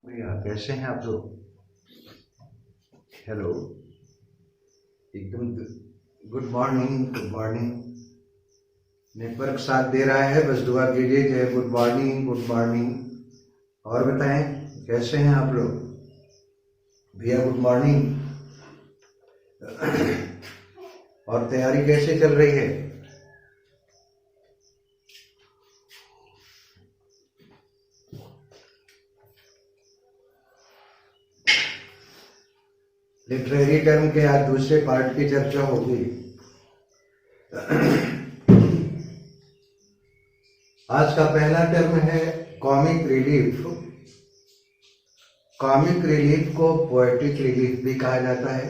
भैया कैसे हैं आप लोग। हेलो। एकदम good morning good morning. Network साथ दे रहा है, बस दुआ कीजिए कि गुड मॉर्निंग गुड मॉर्निंग। और बताएं कैसे हैं आप लोग। भैया गुड मॉर्निंग। और तैयारी कैसे चल रही है। लिटरेरी टर्म के आज दूसरे पार्ट की चर्चा होगी। आज का पहला टर्म है कॉमिक रिलीफ। कॉमिक रिलीफ को पोएटिक रिलीफ भी कहा जाता है।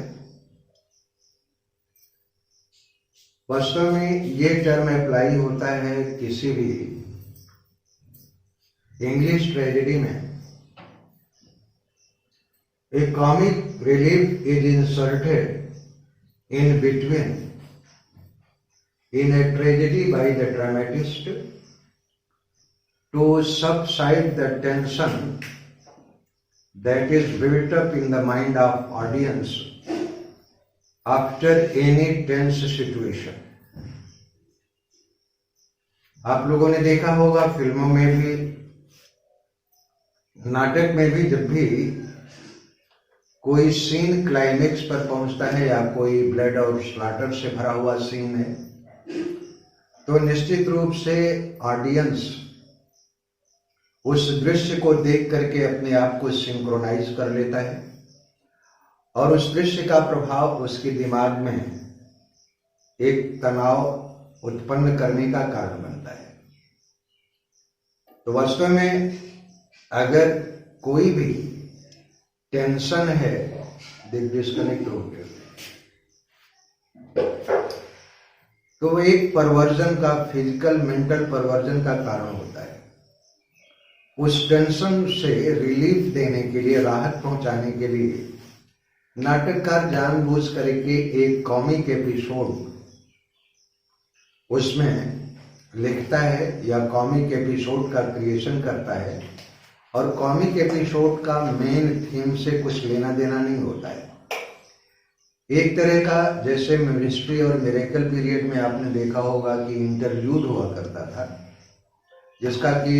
वास्तव में ये टर्म अप्लाई होता है किसी भी इंग्लिश ट्रेजेडी में। A comic relief is inserted in between in a tragedy by the dramatist to subside the tension that is built up in the mind of audience after any tense situation. आप लोगों ने देखा होगा फिल्मों में भी, नाटक में भी, जब भी कोई सीन क्लाइमेक्स पर पहुंचता है या कोई ब्लड और स्लाटर से भरा हुआ सीन है, तो निश्चित रूप से ऑडियंस उस दृश्य को देख करके अपने आप को सिंक्रोनाइज कर लेता है और उस दृश्य का प्रभाव उसके दिमाग में एक तनाव उत्पन्न करने का कारण बनता है। तो वास्तव में अगर कोई भी टेंशन है, डिस्कनेक्ट हो गया, तो वो एक परवर्जन का, फिजिकल मेंटल परवर्जन का कारण होता है। उस टेंशन से रिलीफ देने के लिए, राहत पहुंचाने के लिए नाटककार जानबूझ करके एक कॉमिक एपिसोड उसमें लिखता है या कॉमिक एपिसोड का क्रिएशन करता है। और कॉमिक एपिसोड का मेन थीम से कुछ लेना देना नहीं होता है। एक तरह का, जैसे मिस्ट्री और मिरेकल पीरियड में आपने देखा होगा कि इंटरव्यूड हुआ करता था, जिसका कि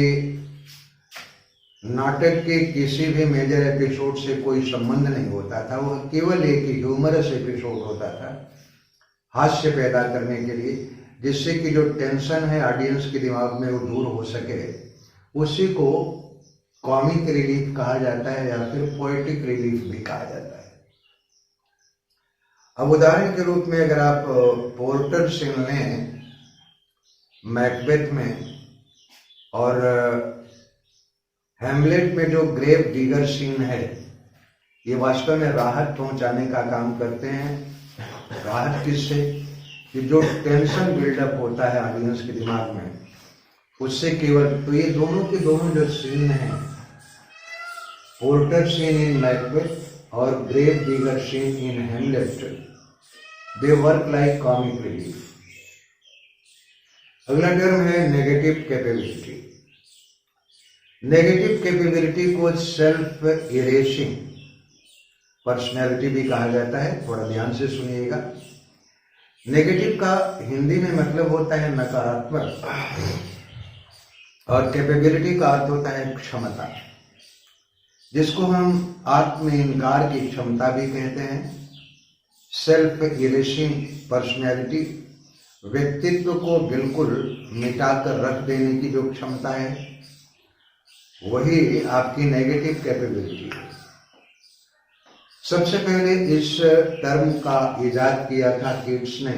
नाटक के किसी भी मेजर एपिसोड से कोई संबंध नहीं होता था। वह केवल एक ह्यूमरस एपिसोड होता था, हास्य पैदा करने के लिए, जिससे कि जो टेंशन है ऑडियंस के दिमाग में वो दूर हो सके। उसी को कॉमिक रिलीफ कहा जाता है या फिर पोएटिक रिलीफ भी कहा जाता है। अब उदाहरण के रूप में अगर आप पोर्टर सीन लें मैकबेथ में, और हैमलेट में जो ग्रेव डिगर सीन है, ये वास्तव में राहत पहुंचाने का काम करते हैं। राहत किससे? कि जो टेंशन बिल्डअप होता है ऑडियंस के दिमाग में, उससे केवल। तो ये दोनों के दोनों जो सीन हैं, पोर्टर सीन इन मैकबेथ और grave digger scene in Hamlet, they work like comic relief. अगला टर्म है नेगेटिव कैपेबिलिटी। नेगेटिव कैपेबिलिटी को सेल्फ इरेसिंग पर्सनैलिटी भी कहा जाता है। थोड़ा ध्यान से सुनिएगा। नेगेटिव का हिंदी में मतलब होता है नकारात्मक, और कैपेबिलिटी का अर्थ होता है क्षमता, जिसको हम आत्म इनकार की क्षमता भी कहते हैं। सेल्फ इरेसिंग पर्सनैलिटी, व्यक्तित्व को बिल्कुल मिटाकर रख देने की जो क्षमता है, वही आपकी नेगेटिव कैपेबिलिटी है। सबसे पहले इस टर्म का इजाद किया था कीट्स ने।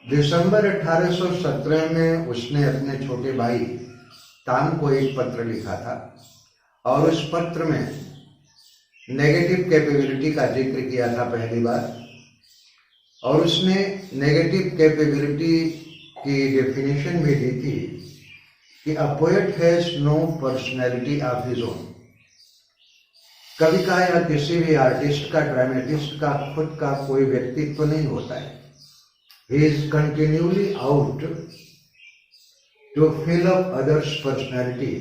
दिसंबर 1817 में उसने अपने छोटे भाई टॉम को एक पत्र लिखा था, और उस पत्र में नेगेटिव कैपेबिलिटी का जिक्र किया था पहली बार। और उसने नेगेटिव कैपेबिलिटी की डेफिनेशन भी दी थी कि a poet has no personality of his own. कवि का या किसी भी आर्टिस्ट का, ड्रामेटिस्ट का खुद का कोई व्यक्तित्व नहीं होता है। He is continually out to fill up others' personality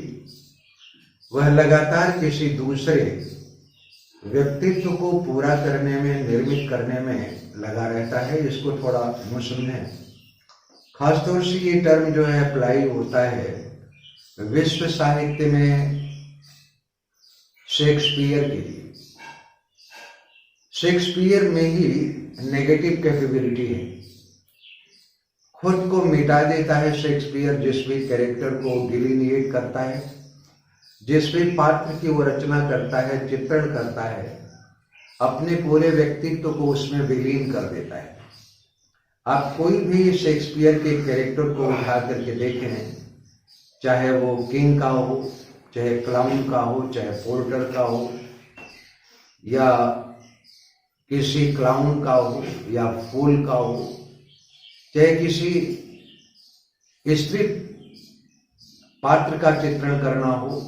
वह लगातार किसी दूसरे व्यक्तित्व को पूरा करने में, निर्मित करने में लगा रहता है। इसको थोड़ा यूं समझें। खासतौर से ये टर्म जो है अप्लाई होता है विश्व साहित्य में शेक्सपियर के लिए। शेक्सपियर में ही नेगेटिव कैपेबिलिटी है, खुद को मिटा देता है शेक्सपियर जिस भी कैरेक्टर को डिलिनिएट करता है, जिस भी पात्र की वो रचना करता है, चित्रण करता है, अपने पूरे व्यक्तित्व को उसमें विलीन कर देता है। आप कोई भी शेक्सपियर के कैरेक्टर को उठा करके देखें, चाहे वो किंग का हो, चाहे क्लाउन का हो, चाहे पोर्टर का हो, या किसी क्लाउन का हो, या फूल का हो, चाहे किसी स्त्री पात्र का चित्रण करना हो,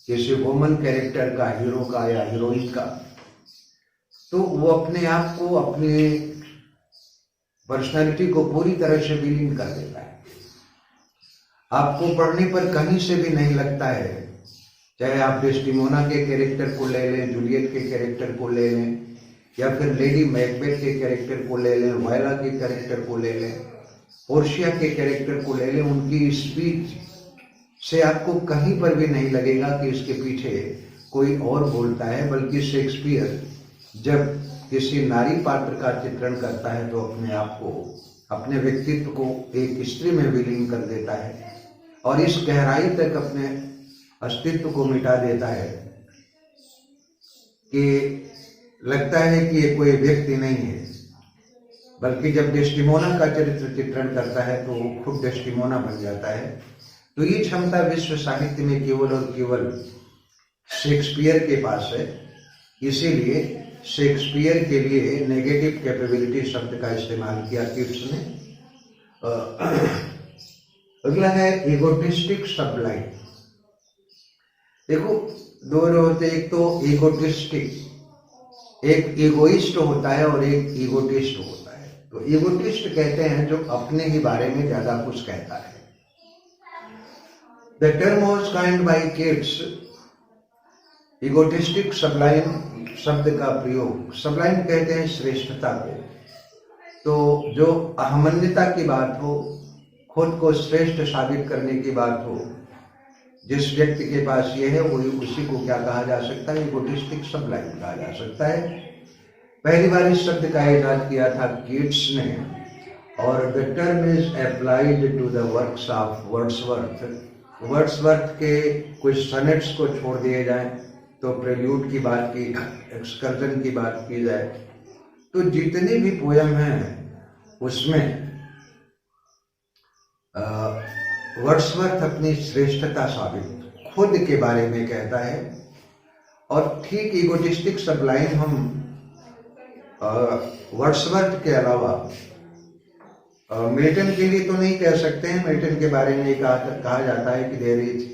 किसी वुमन कैरेक्टर का, हीरो का या हीरोइन का, तो वो अपने आप को, अपनी पर्सनालिटी को पूरी तरह से विलीन कर देता है। आपको पढ़ने पर कहीं से भी नहीं लगता है, चाहे आप डेस्टिमोना के कैरेक्टर को ले लें, जूलियट के कैरेक्टर को ले लें, या फिर लेडी मैकबेथ के कैरेक्टर को ले लें, वायला के कैरेक्टर को ले लें, पोर्शिया के कैरेक्टर को ले लें, उनकी स्पीच से आपको कहीं पर भी नहीं लगेगा कि इसके पीछे कोई और बोलता है, बल्कि शेक्सपियर जब किसी नारी पात्र का चित्रण करता है तो अपने आप को, अपने व्यक्तित्व को एक स्त्री में विलीन कर देता है और इस गहराई तक अपने अस्तित्व को मिटा देता है कि लगता है कि ये कोई व्यक्ति नहीं है। बल्कि जब डेस्टिमोना का चरित्र चित्रण करता है तो वो खुद डेस्टिमोना बन जाता है। तो ये क्षमता विश्व साहित्य में केवल और केवल शेक्सपियर के पास है। इसीलिए शेक्सपियर के लिए नेगेटिव कैपेबिलिटी शब्द का इस्तेमाल किया किट्स ने। अगला है इगोटिस्टिक सबलाइन। देखो दो होते, एक तो इगोटिस्टिक, एक इगोइस्ट होता है और एक इगोटिस्ट होता है। तो इगोटिस्ट कहते हैं जो अपने ही बारे में ज्यादा कुछ कहता है। The term was coined by Keats. Egotistic sublime शब्द का प्रयोग, सबलाइन कहते हैं श्रेष्ठता को। तो जो अहमन्यता की बात हो, खुद को श्रेष्ठ साबित करने की बात हो, जिस व्यक्ति के पास ये है वो उसी को क्या कहा जा सकता है, इगोटिस्टिक सबलाइन कहा जा सकता है। पहली बार इस शब्द का इजाद किया था कीट्स ने और the term is applied to the works of Wordsworth. Wordsworth के कुछ सनेट्स को छोड़ दिए जाए तो प्रेल्यूड की बात की, एक्सकर्जन की बात की जाए तो जितने भी पोयम हैं उसमें वर्ड्सवर्थ अपनी श्रेष्ठता साबित खुद के बारे में कहता है। और ठीक इगोटिस्टिक सबलाइन हम वर्ड्सवर्थ के अलावा मिल्टन के लिए तो नहीं कह सकते हैं। मिल्टन के बारे में कहा जाता है कि there is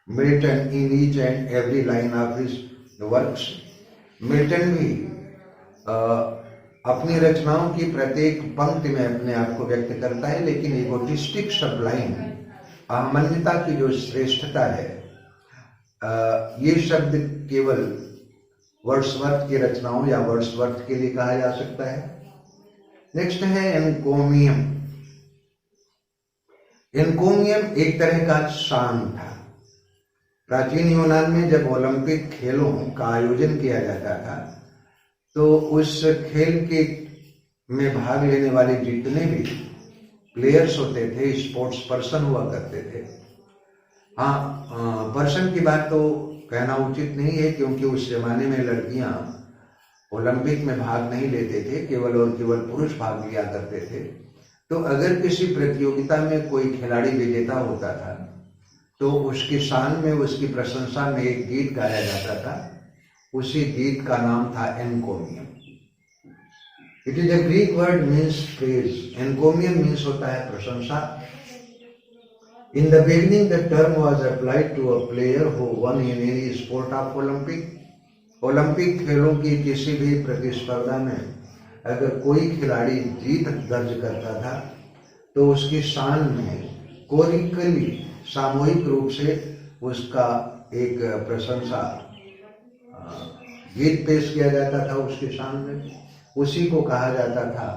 Milton in each and every line of his works. Milton भी अपनी रचनाओं की प्रत्येक पंक्ति में अपने आप को व्यक्त करता है, लेकिन इगोटिस्टिक सबलाइन, अहमन्यता की जो श्रेष्ठता है, ये शब्द केवल वर्ड्सवर्थ की रचनाओं या वर्ड्सवर्थ के लिए कहा जा सकता है। नेक्स्ट है एनकोमियम। एनकोमियम एक तरह का शान था। प्राचीन यूनान में जब ओलंपिक खेलों का आयोजन किया जाता था तो उस खेल के में भाग लेने वाले जितने भी प्लेयर्स होते थे, स्पोर्ट्स पर्सन हुआ करते थे। हाँ, पर्सन की बात तो कहना उचित नहीं है क्योंकि उस जमाने में लड़कियां ओलंपिक में भाग नहीं लेते थे, केवल और केवल पुरुष भाग लिया करते थे। तो अगर किसी प्रतियोगिता में कोई खिलाड़ी विजेता होता था तो उसकी शान में, उसकी प्रशंसा में एक गीत गाया जाता था। उसी गीत का नाम था encomium. It is a Greek word means praise. Encomium means होता है प्रशंसा। In the beginning the term was applied to a player who won in any sport of Olympic. Olympic खेलों की किसी भी प्रतिस्पर्धा में अगर कोई खिलाड़ी जीत दर्ज करता था तो उसकी शान में कोरिकली, सामूहिक रूप से उसका एक प्रशंसा गीत पेश किया जाता था उसके सामने, उसी को कहा जाता था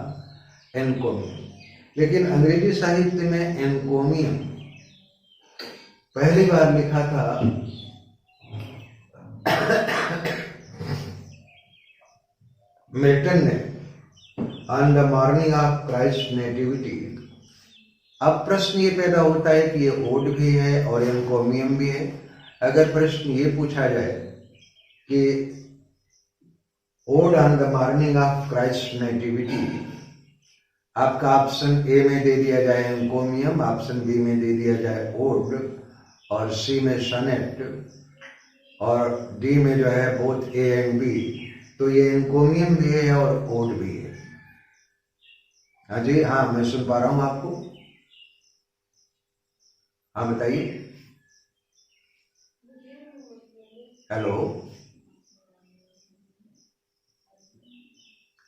एनकोमियम। लेकिन अंग्रेजी साहित्य में एनकोमियम पहली बार लिखा था मिल्टन ने on the morning of Christ nativity. अब प्रश्न ये पैदा होता है कि ये ओड भी है और एनकोमियम भी है। अगर प्रश्न ये पूछा जाए कि odd on the morning of Christ nativity, आपका ऑप्शन ए में दे दिया जाए एनकोमियम, ऑप्शन बी में दे दिया जाए ओड, और सी में सनेट, और डी में जो है बोथ ए एंड बी, तो ये एनकोमियम भी है और ओड भी है। हाँ जी, हाँ मैं सुन पा रहा हूं आपको। हाँ बताइए। हेलो,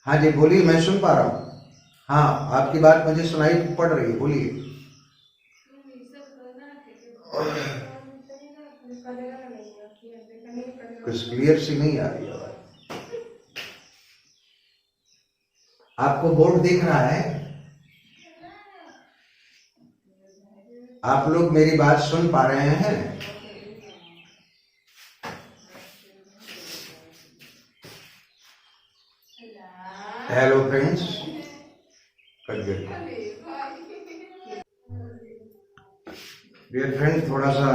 हाँ जी बोलिए, मैं सुन पा रहा हूँ। हाँ, आपकी बात मुझे सुनाई पड़ रही है, बोलिए। कुछ क्लियर सी नहीं आ रही है। आपको बोर्ड दिख रहा है? आप लोग मेरी बात सुन पा रहे हैं? हेलो फ्रेंड्स, डियर फ्रेंड, थोड़ा सा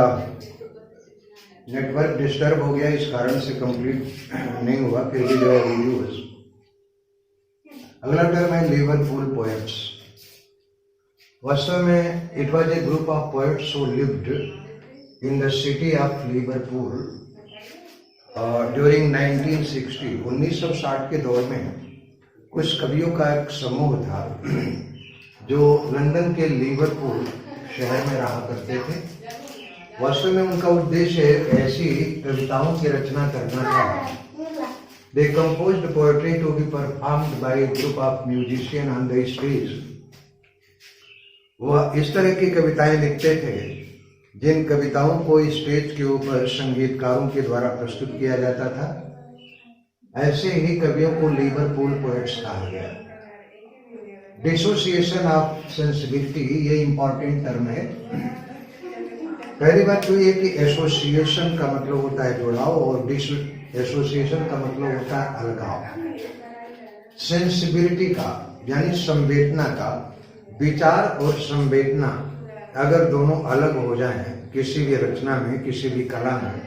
नेटवर्क डिस्टर्ब हो गया, इस कारण से कंप्लीट नहीं हुआ, फिर भी जो है रिव्यूज। अगला टर्म है लिवरपूल पोएट्स। वास्तव में it was a group of poets who lived in the city of Liverpool during 1960। 1960 के दौर में कुछ कवियों का एक समूह था जो लंदन के लिवरपूल शहर में रहा करते थे। वास्तव में उनका उद्देश्य ऐसी कविताओं की रचना करना था। They composed poetry to be performed by a group of musicians on the stage. वह इस तरह की कविताएं लिखते थे जिन कविताओं को स्टेज के ऊपर संगीतकारों के द्वारा प्रस्तुत किया जाता था। ऐसे ही कवियों को लिवरपूल पोएट्स कहा गया। डिसोसिएशन ऑफ सेंसिबिलिटी, ये इंपॉर्टेंट टर्म है। पहली बात तो ये कि एसोसिएशन का मतलब होता है जुड़ाव और एसोसिएशन का मतलब होता है अलगाव। सेंसिबिलिटी का यानी संवेदना का, विचार और संवेदना अगर दोनों अलग हो जाएं किसी भी रचना में, किसी भी कला में,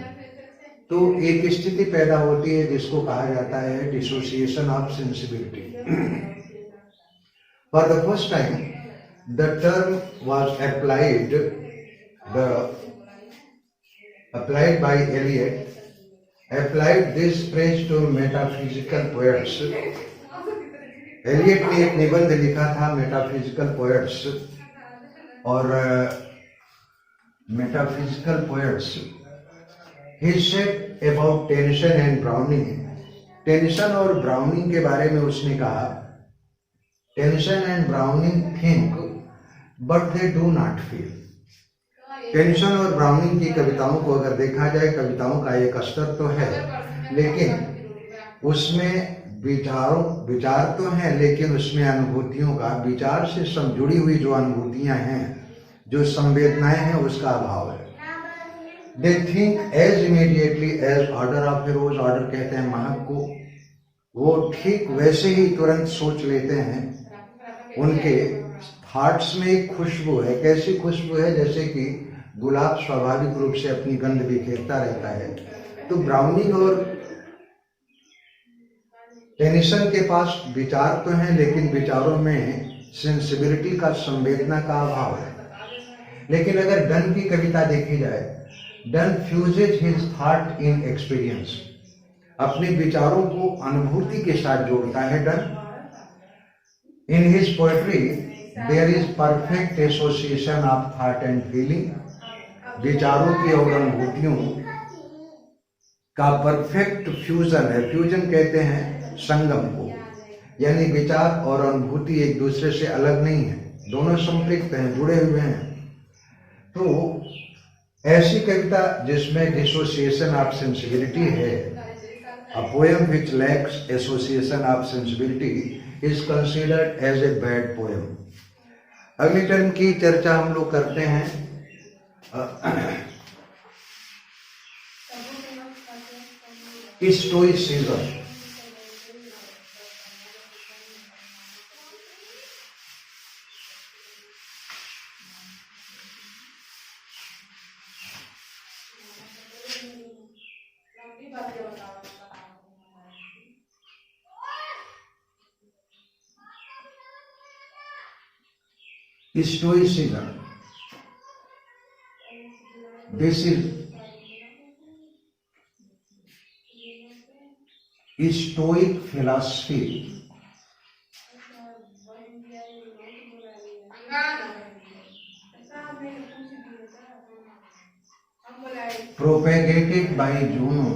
तो एक स्थिति पैदा होती है जिसको कहा जाता है dissociation of sensibility. For the first time the term was applied by Eliot, applied this phrase to metaphysical poets. Eliot ने एक निबंध लिखा था मेटाफिजिकल पोएट्स, और metaphysical poets he said about Tennyson and Browning. Tennyson और Browning के बारे में उसने कहा, Tennyson and Browning think but they do not feel. Tennyson और ब्राउनिंग की कविताओं को अगर देखा जाए, कविताओं का एक स्तर तो है, लेकिन उसमें विचार तो हैं, लेकिन उसमें अनुभूतियों का, विचार से जुड़ी हुई जो अनुभूतियां हैं, जो संवेदनाएं हैं, उसका अभाव है। They think as immediately as odour of a rose, odour कहते हैं महक को, वो ठीक वैसे ही तुरंत सोच लेते हैं। उनके हार्ट्स में एक खुशबू है। कैसी खुशबू है? जैसे कि गुलाब स्वाभाविक रूप से अपनी गंध बिखेरता रहता है। तो ब्राउनिंग और टेनिसन के पास विचार तो हैं, लेकिन विचारों में सेंसिबिलिटी का, संवेदना का अभाव है। लेकिन अगर डन की कविता देखी जाए, Donne fuses his thought in experience, अपने विचारों को अनुभूति के साथ जोड़ता है Donne. In his poetry there is perfect association of thought and feeling. विचारों की और अनुभूतियों का परफेक्ट फ्यूजन है। फ्यूजन कहते हैं संगम को, यानी विचार और अनुभूति एक दूसरे से अलग नहीं है, दोनों संपृक्त हैं, जुड़े हुए हैं। तो ऐसी कविता जिसमें डिसोसिएशन ऑफ सेंसिबिलिटी है, a poem which lacks association of sensibility is considered as a bad poem. अगली टर्म की चर्चा हम लोग करते हैं। Stoicism. Stoicism. This is Stoic philosophy. Propagated by Juno.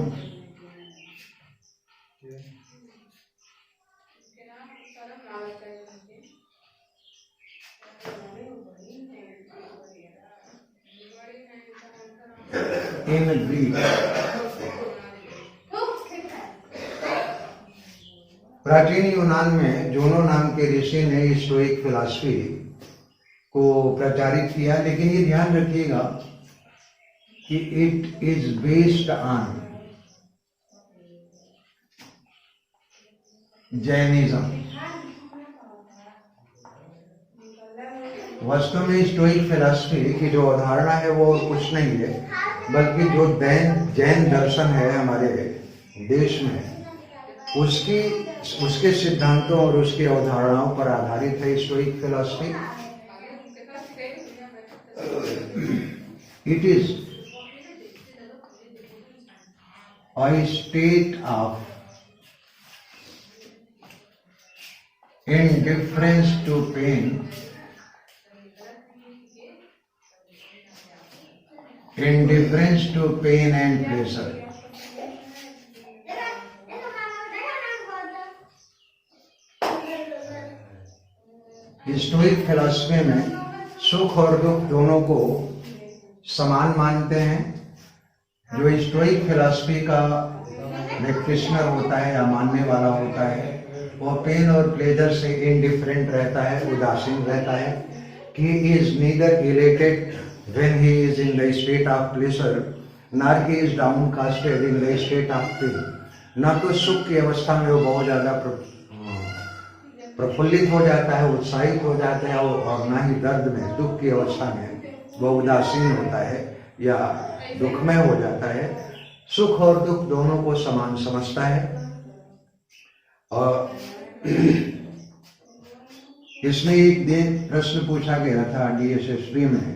In Greek. प्राचीन यूनान में जूनो नाम के ऋषि ने स्टोइक फिलॉसफी को प्रचारित किया, लेकिन ये ध्यान रखिएगा कि it is based on Jainism. वास्तव में स्टोइक फिलॉसफी की जो अवधारणा है वो और कुछ नहीं है, बल्कि जो जैन दर्शन है हमारे देश में, उसके सिद्धांतों और उसकी अवधारणाओं पर आधारित है stoic philosophy. It is a state of indifference to pain, indifference to pain and pleasure. Stoic philosophy में सुख और दुख दोनों को समान मानते हैं। जो स्टोइक फिलॉसफी का प्रैक्टिशनर होता है या मानने वाला होता है, वो पेन और प्लेजर से इनडिफरेंट रहता है, उदासीन रहता है। He is neither elated when he is in the state of pleasure, nor he is downcasted in the state of pain. न तो सुख की अवस्था में वो बहुत ज्यादा प्रफुल्लित हो जाता है, उत्साहित हो जाता है, और ना ही दर्द में, दुख की अवस्था में वो उदासीन होता है या दुखमय हो जाता है। सुख और दुख दोनों को समान समझता है। और इसमें एक दिन प्रश्न पूछा गया था DSSP में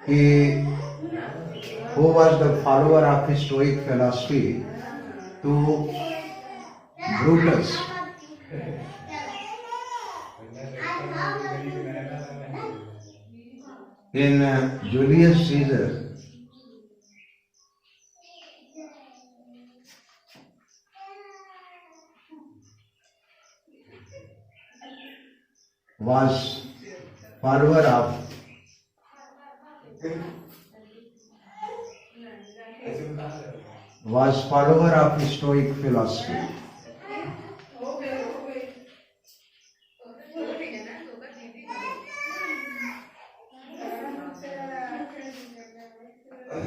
कि who was the follower of Stoic philosophy to Brutus? In Julius Caesar, was follower of Stoic philosophy.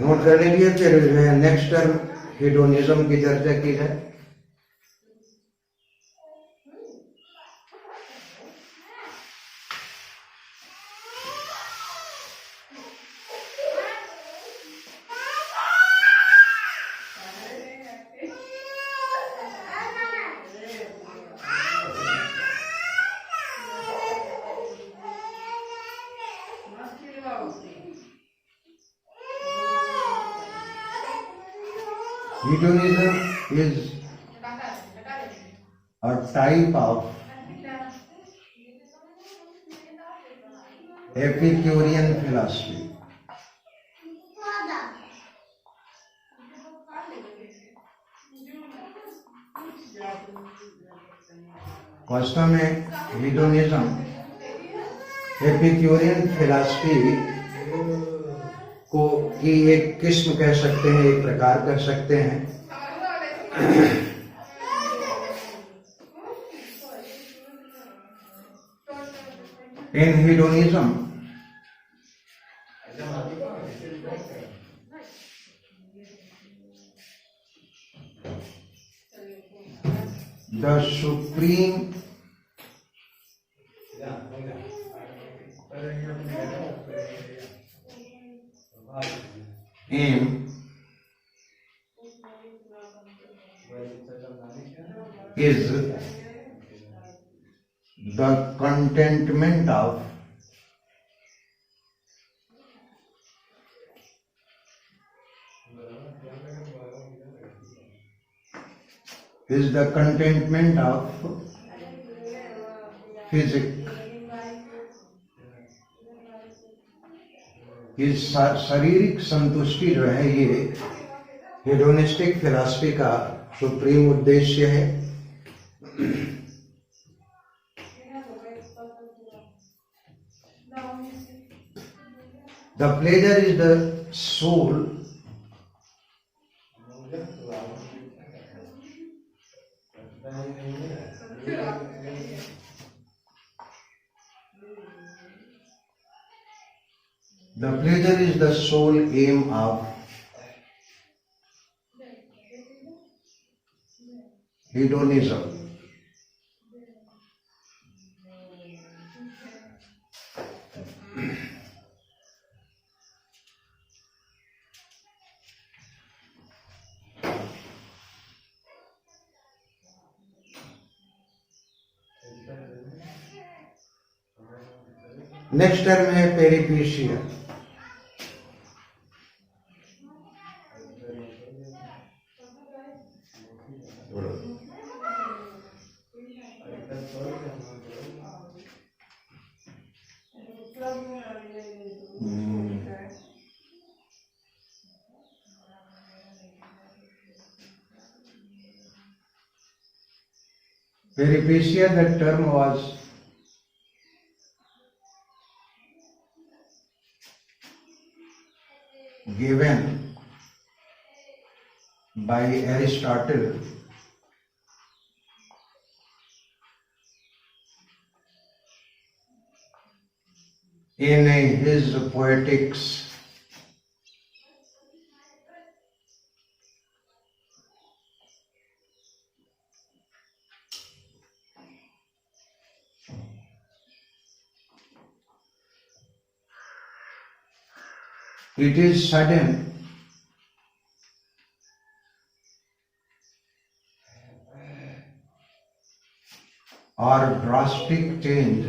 Note कर लीजिए। फिर नेक्स्ट टर्म हेडोनिज्म की चर्चा की जाए। Hedonism is a type of Epicurean philosophy. वास्तव में हेडोनिज्म एपिक्यूरियन फिलॉसफी को की एक किस्म कह सकते हैं, एक प्रकार कह सकते हैं। इन hedonism, the supreme aim is the contentment of physics. इस शारीरिक संतुष्टि जो है ये हेडोनिस्टिक फिलॉसफी का सुप्रीम उद्देश्य है। The pleasure is the soul aim of hedonism. Next term है पेरिपेशिया। Peripecia, that term was given by Aristotle in his Poetics. It is sudden or drastic change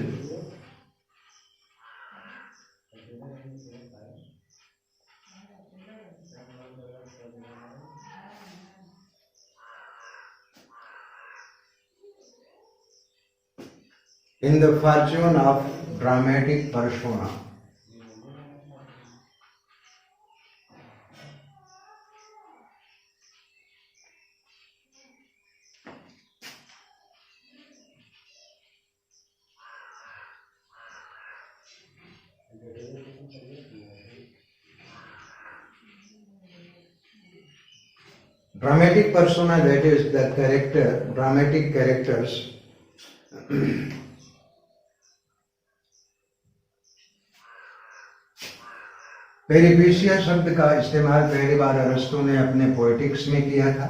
in the fortune of dramatic persona. Dramatic persona, that is the character, dramatic characters पेरिपेशिया शब्द का इस्तेमाल पहली बार अरस्तु ने अपने poetics में किया था।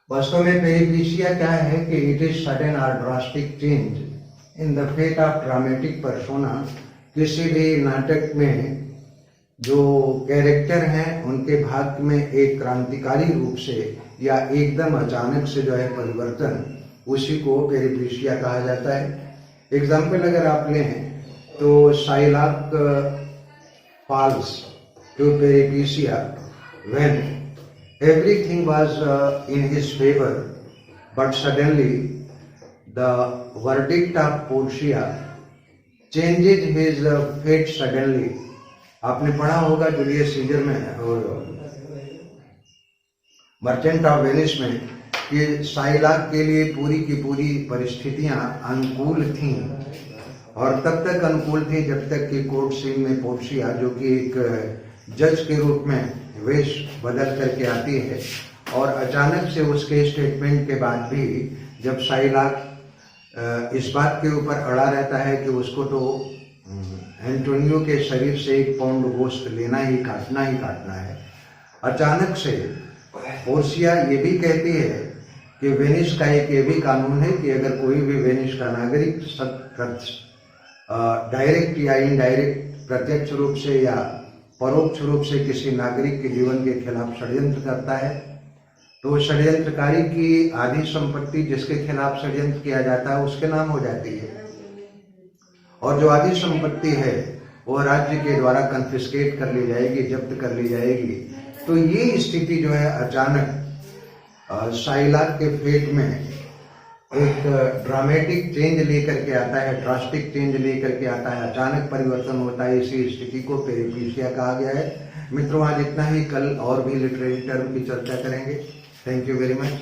वास्तव में पेरिपेशिया क्या है कि इट इज सडन और drastic change in the fate of dramatic persona. किसी भी नाटक में जो कैरेक्टर हैं उनके भाग्य में एक क्रांतिकारी रूप से या एकदम अचानक से जो है परिवर्तन, उसी को पेरिपेशिया कहा जाता है। एग्जाम्पल अगर आप लें तो Shylock falls to Peripecia when everything was in his favor, but suddenly the verdict of Portia changes his fate suddenly. आपने पढ़ा होगा जूलियस सीजर में और मर्चेंट ऑफ वेनिस में कि शाइलॉक के लिए पूरी की पूरी परिस्थितियां अनुकूल थीं, और तब तक अनुकूल थी जब तक कि कोर्ट सीन में पोर्शिया, जो कि एक जज के रूप में वेश बदल करके आती है और अचानक से उसके स्टेटमेंट के बाद भी जब साइलाक इस बात के ऊपर अड़ा रहता है कि उसको तो एंटोनियो के शरीर से 1 पाउंड गोश्त लेना ही काटना है, अचानक से पोर्सिया ये भी कहती है कि वेनिस का एक ये भी कानून है कि अगर कोई भी वेनिस का नागरिक डायरेक्ट या इनडायरेक्ट प्रत्यक्ष रूप से या परोक्ष रूप से किसी नागरिक के जीवन के खिलाफ षड्यंत्र करता है तो षड्यंत्रकारी की आधी संपत्ति जिसके खिलाफ षड्यंत्र किया जाता है उसके नाम हो जाती है और जो आधी संपत्ति है वो राज्य के द्वारा कन्फिस्केट कर ली जाएगी, जब्त कर ली जाएगी। तो ये स्थिति जो है अचानक साइलाक के फेट में एक ड्रामेटिक चेंज लेकर के आता है, ड्रास्टिक चेंज लेकर के आता है, अचानक परिवर्तन होता है। इसी स्थिति को पेरिप्लीसिया कहा गया है। मित्रों, आज इतना ही, कल और भी लिटरेरी टर्म की चर्चा करेंगे। Thank you very much.